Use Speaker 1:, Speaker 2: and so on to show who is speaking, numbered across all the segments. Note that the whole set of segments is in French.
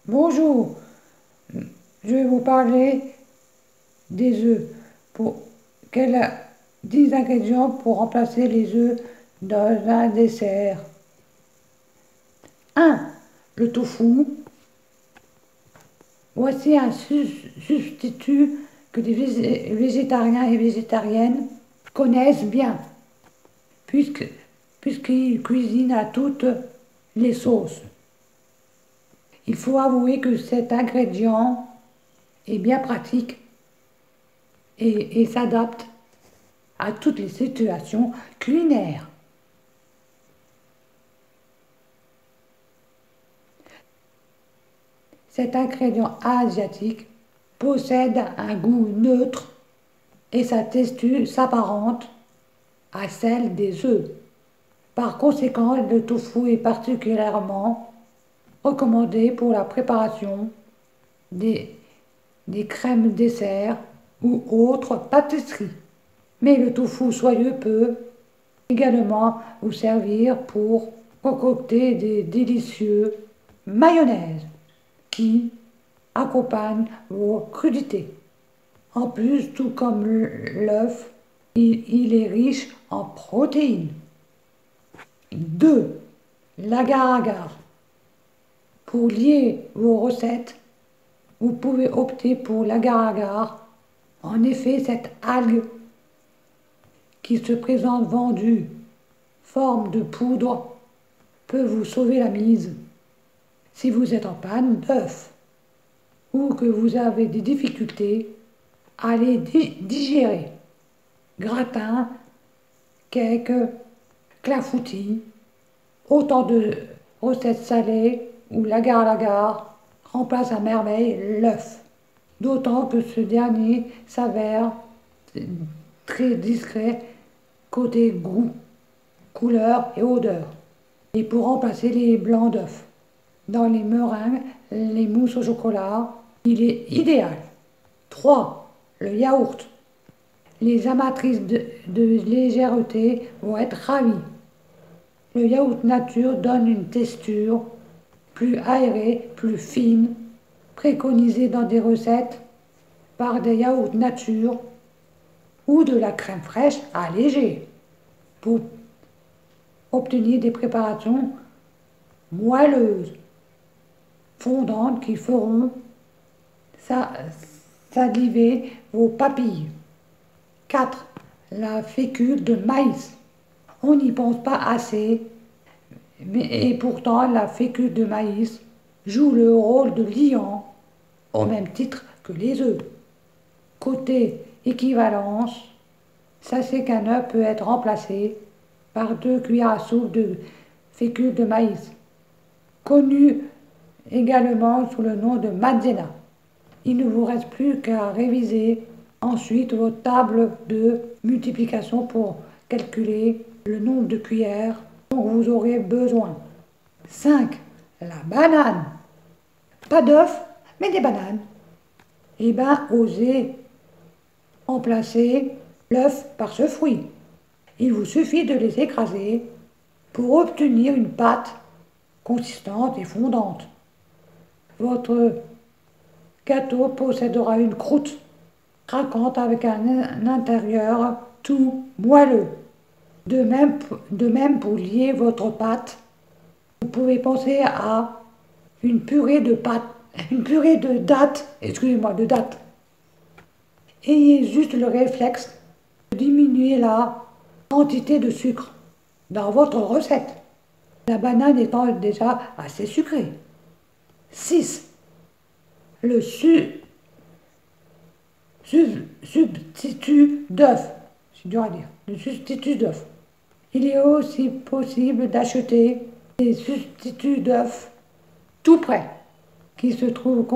Speaker 1: Bonjour, je vais vous parler des œufs. Quels 10 ingrédients pour remplacer les œufs dans un dessert? 1. Le tofu. Voici un substitut que les végétariens et végétariennes connaissent bien, puisqu'ils cuisinent à toutes les sauces. Il faut avouer que cet ingrédient est bien pratique et s'adapte à toutes les situations culinaires. Cet ingrédient asiatique possède un goût neutre et sa texture s'apparente à celle des œufs. Par conséquent, le tofu est particulièrement recommandé pour la préparation des crèmes desserts ou autres pâtisseries. Mais le tofu soyeux peut également vous servir pour concocter des délicieux mayonnaises qui accompagnent vos crudités. En plus, tout comme l'œuf, il est riche en protéines. 2. L'agar-agar. Pour lier vos recettes, vous pouvez opter pour l'agar-agar. En effet, cette algue qui se présente vendue forme de poudre peut vous sauver la mise si vous êtes en panne d'œufs ou que vous avez des difficultés à les digérer. Gratin, cake, clafoutis, autant de recettes salées où l'agar-agar remplace à merveille l'œuf. D'autant que ce dernier s'avère très discret côté goût, couleur et odeur. Et pour remplacer les blancs d'œufs. Dans les meringues, les mousses au chocolat, il est idéal. 3. Le yaourt. Les amatrices de légèreté vont être ravies. Le yaourt nature donne une texture plus aérée, plus fine, préconisée dans des recettes par des yaourts nature ou de la crème fraîche allégée pour obtenir des préparations moelleuses, fondantes qui feront saliver vos papilles. 4. La fécule de maïs. On n'y pense pas assez, et pourtant la fécule de maïs joue le rôle de liant au même titre que les œufs. Côté équivalence, sachez qu'un œuf peut être remplacé par 2 cuillères à soupe de fécule de maïs, connu également sous le nom de maïzena. Il ne vous reste plus qu'à réviser ensuite votre table de multiplication pour calculer le nombre de cuillères dont vous aurez besoin. 5. La banane. Pas d'œufs, mais des bananes. Eh bien, osez remplacer l'œuf par ce fruit. Il vous suffit de les écraser pour obtenir une pâte consistante et fondante. Votre gâteau possédera une croûte craquante avec un intérieur tout moelleux. De même pour lier votre pâte, vous pouvez penser à une purée de dattes. Ayez juste le réflexe de diminuer la quantité de sucre dans votre recette, la banane étant déjà assez sucrée. 6. Le substitut d'œuf. C'est dur à dire. Le substitut d'œuf. Il est aussi possible d'acheter des substituts d'œufs tout prêts qui se trouvent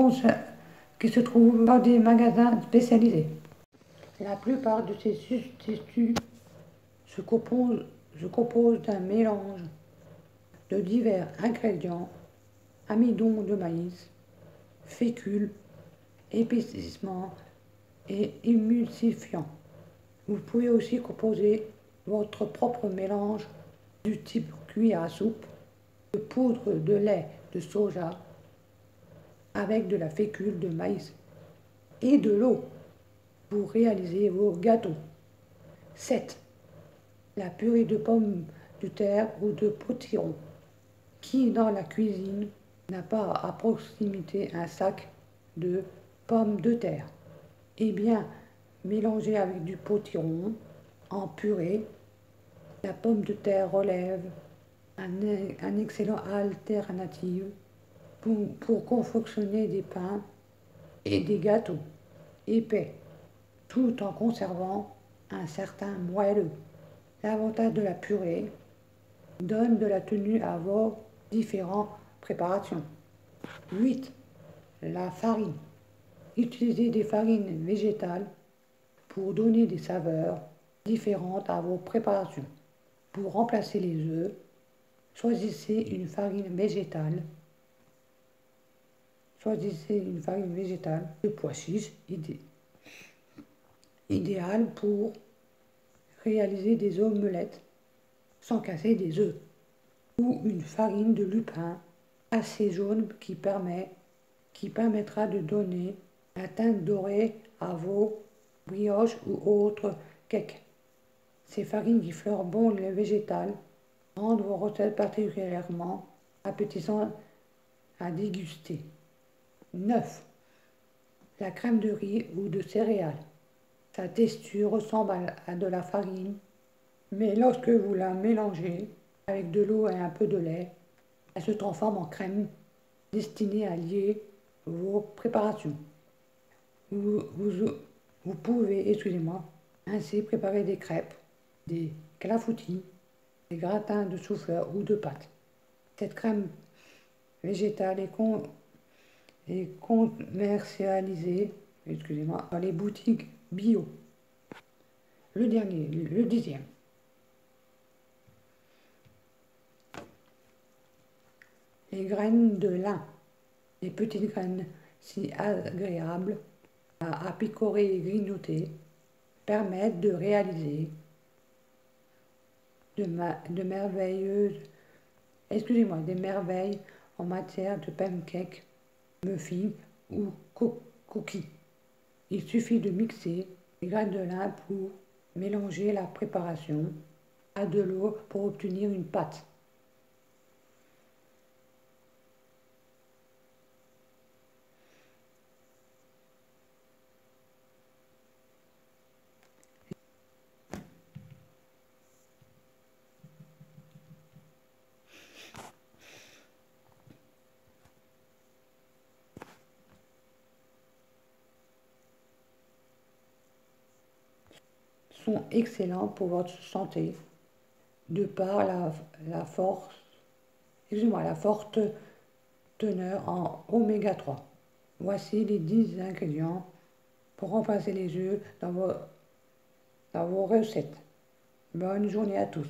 Speaker 1: dans des magasins spécialisés. La plupart de ces substituts se composent d'un mélange de divers ingrédients, amidon de maïs, fécule, épaississement et émulsifiant. Vous pouvez aussi composer votre propre mélange du type cuillère à soupe, de poudre de lait de soja, avec de la fécule de maïs et de l'eau pour réaliser vos gâteaux. 7. La purée de pommes de terre ou de potiron. Qui dans la cuisine n'a pas à proximité un sac de pommes de terre? Eh bien, mélangez avec du potiron en purée. La pomme de terre relève un excellent alternative pour confectionner des pains et des gâteaux épais, tout en conservant un certain moelleux. L'avantage de la purée donne de la tenue à vos différentes préparations. 8. La farine. Utilisez des farines végétales pour donner des saveurs différentes à vos préparations. Pour remplacer les œufs, choisissez une farine végétale. Choisissez une farine végétale de pois chiches idéale pour réaliser des omelettes sans casser des œufs. Ou une farine de lupin assez jaune qui permettra de donner un teint doré à vos brioches ou autres cakes. Ces farines qui fleurent bon les végétales rendent vos recettes particulièrement appétissantes à déguster. 9. La crème de riz ou de céréales. Sa texture ressemble à de la farine, mais lorsque vous la mélangez avec de l'eau et un peu de lait, elle se transforme en crème destinée à lier vos préparations. Vous pouvez, excusez-moi, ainsi préparer des crêpes, des clafoutis, des gratins de chou-fleur ou de pâtes. Cette crème végétale est commercialisée, excusez-moi, dans les boutiques bio. Le 10e. Les graines de lin. Les petites graines si agréables à picorer et grignoter permettent de réaliser des merveilles en matière de pancakes, muffins ou cookies. Il suffit de mixer les graines de lin pour mélanger la préparation à de l'eau pour obtenir une pâte. Sont excellents pour votre santé de par la forte teneur en oméga 3. Voici les 10 ingrédients pour remplacer les œufs dans vos recettes. Bonne journée à tous.